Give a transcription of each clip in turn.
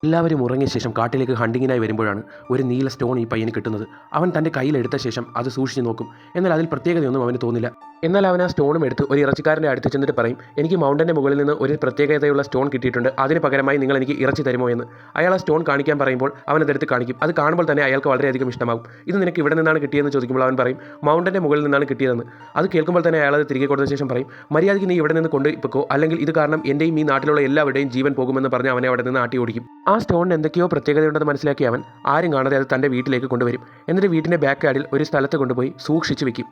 എല്ലാവരും ഉറങ്ങിയ ശേഷം കാട്ടിലേക്ക് ഹണ്ടിങ്ങിനായി വരുമ്പോഴാണ് ഒരു നീല സ്റ്റോൺ ഈ പയ്യന് കിട്ടുന്നത്. അവൻ തൻ്റെ കയ്യിലെടുത്ത ശേഷം അത് സൂക്ഷിച്ച് നോക്കും. എന്നാൽ അതിൽ പ്രത്യേകതയൊന്നും അവന് തോന്നില്ല. എന്നാൽ അവൻ ആ സ്റ്റോണും എടുത്ത് ഒരു ഇറച്ചിക്കാരൻ്റെ അടുത്ത് ചെന്നിട്ട് പറയും, എനിക്ക് മൗണ്ടൻ്റെ മുകളിൽ നിന്ന് ഒരു പ്രത്യേകതയുള്ള സ്റ്റോൺ കിട്ടിയിട്ടുണ്ട്, അതിന് പകരമായി നിങ്ങൾ എനിക്ക് ഇറച്ചി തരുമോ എന്ന്. അയാൾ ആ സ്റ്റോൺ കാണിക്കാൻ പറയുമ്പോൾ അവൻ അതെടുത്ത് കാണിക്കും. അത് കാണുമ്പോൾ തന്നെ അയാൾക്ക് വളരെയധികം ഇഷ്ടമാകും. ഇത് നിനക്ക് ഇവിടെ നിന്നാണ് കിട്ടിയതെന്ന് ചോദിക്കുമ്പോൾ അവൻ പറയും, മൗണ്ടൻ്റെ മുകളിൽ നിന്നാണ് കിട്ടിയതെന്ന്. അത് കേൾക്കുമ്പോൾ തന്നെ അയാൾ അത് തിരികെ കൊടുത്ത ശേഷം പറയും, മര്യാദയ്ക്ക് നീ ഇവിടെ നിന്ന് കൊണ്ടുപോയിക്കോ, അല്ലെങ്കിൽ ഇത് കാരണം എൻ്റെയും ഈ നാട്ടിലുള്ള എല്ലാവരുടെയും ജീവൻ പോകുമെന്ന് പറഞ്ഞ് അവനെ അവിടെ നിന്ന് ആട്ടി ഓടിക്കും. ആ സ്റ്റോണിന് എന്തൊക്കെയോ പ്രത്യേകതയുണ്ടെന്ന് മനസ്സിലാക്കി അവൻ ആരും കാണാതെ അത് തൻ്റെ വീട്ടിലേക്ക് കൊണ്ടുവരും. എന്നിട്ട് വീട്ടിൻ്റെ ബാക്ക് യാർഡിൽ ഒരു സ്ഥലത്ത് കൊണ്ടുപോയി സൂക്ഷിച്ച് വെക്കും.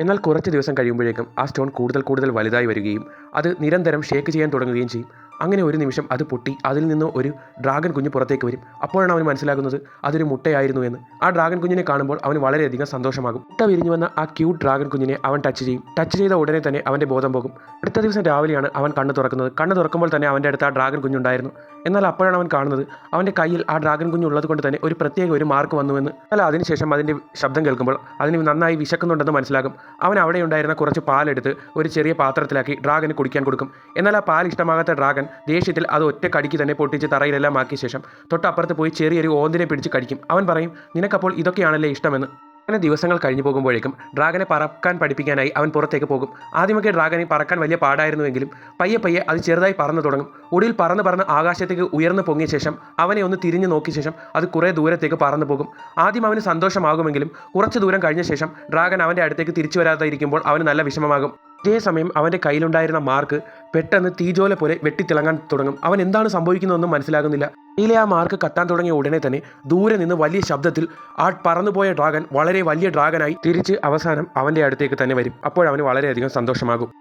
എന്നാൽ കുറച്ച് ദിവസം കഴിയുമ്പോഴേക്കും ആ സ്റ്റോൺ കൂടുതൽ വലുതായി വരികയും അത് നിരന്തരം ഷേക്ക് ചെയ്യാൻ തുടങ്ങുകയും ചെയ്യും. അങ്ങനെ ഒരു നിമിഷം അത് പൊട്ടി അതിൽ നിന്ന് ഒരു ഡ്രാഗൺ കുഞ്ഞ് പുറത്തേക്ക് വരും. അപ്പോഴാണ് അവൻ മനസ്സിലാക്കുന്നത് അതൊരു മുട്ടയായിരുന്നു എന്ന്. ആ ഡ്രാഗൺ കുഞ്ഞിനെ കാണുമ്പോൾ അവന് വളരെയധികം സന്തോഷമാകും. മുട്ട വിരിഞ്ഞു വന്ന ആ ക്യൂട്ട് ഡ്രാഗൺ കുഞ്ഞിനെ അവൻ ടച്ച് ചെയ്യും. ടച്ച് ചെയ്ത ഉടനെ തന്നെ അവൻ്റെ ബോധം പോകും. അടുത്ത ദിവസം രാവിലെയാണ് അവൻ കണ്ണ് തുറക്കുന്നത്. കണ്ണ് തുറക്കുമ്പോൾ തന്നെ അവൻ്റെ അടുത്ത് ആ ഡ്രാഗൺ കുഞ്ഞുണ്ടായിരുന്നു. എന്നാൽ അപ്പോഴാണ് അവൻ കാണുന്നത് അവൻ്റെ കയ്യിൽ ആ ഡ്രാഗൺ കുഞ്ഞുള്ളത് കൊണ്ട് തന്നെ ഒരു പ്രത്യേക ഒരു മാർക്ക് വന്നുവെന്ന്. എന്നാൽ അതിനുശേഷം അതിൻ്റെ ശബ്ദം കേൾക്കുമ്പോൾ അതിന് നന്നായി വിശക്കുന്നുണ്ടെന്ന് മനസ്സിലാകും. അവൻ അവിടെ ഉണ്ടായിരുന്ന കുറച്ച് പാലെടുത്ത് ഒരു ചെറിയ പാത്രത്തിലാക്കി ഡ്രാഗന് കുടിക്കാൻ കൊടുക്കും. എന്നാൽ ആ പാൽ ഇഷ്ടമാകാത്ത ഡ്രാഗൺ ദേഷ്യത്തിൽ അത് ഒറ്റ കടിക്ക് തന്നെ പൊട്ടിച്ച് തറയിലെല്ലാം ആക്കിയ ശേഷം തൊട്ടപ്പുറത്ത് പോയി ചെറിയൊരു ഓന്തിനെ പിടിച്ച് കടിക്കും. അവൻ പറയും, നിനക്കപ്പോൾ ഇതൊക്കെയാണല്ലേ ഇഷ്ടമെന്ന്. അങ്ങനെ ദിവസങ്ങൾ കഴിഞ്ഞു പോകുമ്പോഴേക്കും ഡ്രാഗനെ പറക്കാൻ പഠിപ്പിക്കാനായി അവൻ പുറത്തേക്ക് പോകും. ആദ്യമൊക്കെ ഡ്രാഗനെ പറക്കാൻ വലിയ പാടായിരുന്നുവെങ്കിലും പയ്യെ അത് ചെറുതായി പറന്നു തുടങ്ങും. ഒടുവിൽ പറന്ന് ആകാശത്തേക്ക് ഉയർന്നു പൊങ്ങിയ ശേഷം അവനെ ഒന്ന് തിരിഞ്ഞു നോക്കിയ ശേഷം അത് കുറേ ദൂരത്തേക്ക് പറന്നു പോകും. ആദ്യം അവന് സന്തോഷമാകുമെങ്കിലും കുറച്ച് ദൂരം കഴിഞ്ഞ ശേഷം ഡ്രാഗൻ അവൻ്റെ അടുത്തേക്ക് തിരിച്ചു വരാതെ ഇരിക്കുമ്പോൾ അവന് നല്ല വിഷമമാകും. ഇതേസമയം അവൻ്റെ കയ്യിലുണ്ടായിരുന്ന മാർക്ക് പെട്ടെന്ന് തീജോല പോലെ വെട്ടിത്തിളങ്ങാൻ തുടങ്ങും. അവൻ എന്താണ് സംഭവിക്കുന്നതെന്നും മനസ്സിലാകുന്നില്ല. കയ്യിലെ ആ മാർക്ക് കത്താൻ തുടങ്ങിയ ഉടനെ തന്നെ ദൂരെ നിന്ന് വലിയ ശബ്ദത്തിൽ ആ പറന്നുപോയ ഡ്രാഗൻ വളരെ വലിയ ഡ്രാഗനായി തിരിച്ച് അവസാനം അവൻ്റെ അടുത്തേക്ക് തന്നെ വരും. അപ്പോഴവന് വളരെയധികം സന്തോഷമാകും.